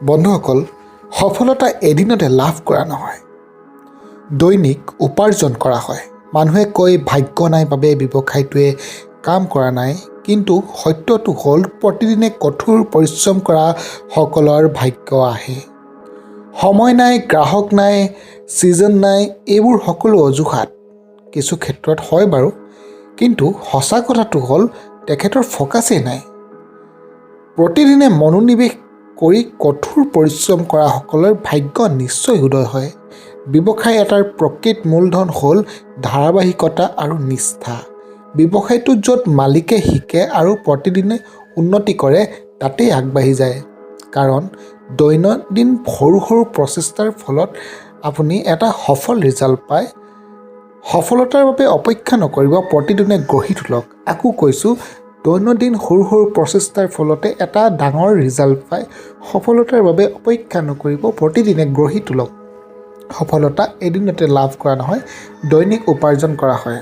বন্ধুসকল, সফলতা এদিনতে লাভ কৰা নহয়, দৈনিক উপাৰ্জন কৰা হয়। মানুহে কয় ভাগ্য নাই বাবে ব্যৱসায়টোৱে কাম কৰা নাই, কিন্তু সত্যটো হ'ল প্ৰতিদিনে কঠোৰ পৰিশ্ৰম কৰা সকলৰ ভাগ্য আহে। সময় নাই, গ্ৰাহক নাই, ছিজন নাই, এইবোৰ সকলো অজুহাত। কিছু ক্ষেত্ৰত হয় বাৰু, কিন্তু সঁচা কথাটো হ'ল তেখেতৰ ফ'কাছেই নাই। প্ৰতিদিনে মনোনিৱেশ কৰি কঠোৰ পৰিশ্ৰম কৰা সকলৰ ভাগ্য নিশ্চয় উদয় হয়। ব্যৱসায় এটাৰ প্ৰকৃত মূলধন হ'ল ধাৰাবাহিকতা আৰু নিষ্ঠা। ব্যৱসায়টো য'ত মালিকে শিকে আৰু প্ৰতিদিনে উন্নতি কৰে, তাতেই আগবাঢ়ি যায়। কাৰণ দৈনন্দিন সৰু সৰু প্ৰচেষ্টাৰ ফলত আপুনি এটা সফল ৰিজাল্ট পায়। সফলতাৰ বাবে অপেক্ষা নকৰিব, প্ৰতিদিনে গঢ়ি তোলক। আকৌ কৈছোঁ, দৈনন্দিন সৰু সৰু প্ৰচেষ্টাৰ ফলতে এটা ডাঙৰ ৰিজাল্ট পায়। সফলতাৰ বাবে অপেক্ষা নকৰিব, প্ৰতিদিনে গঢ়ি তোলক। সফলতা এদিনতে লাভ কৰা নহয়, দৈনিক উপাৰ্জন কৰা হয়।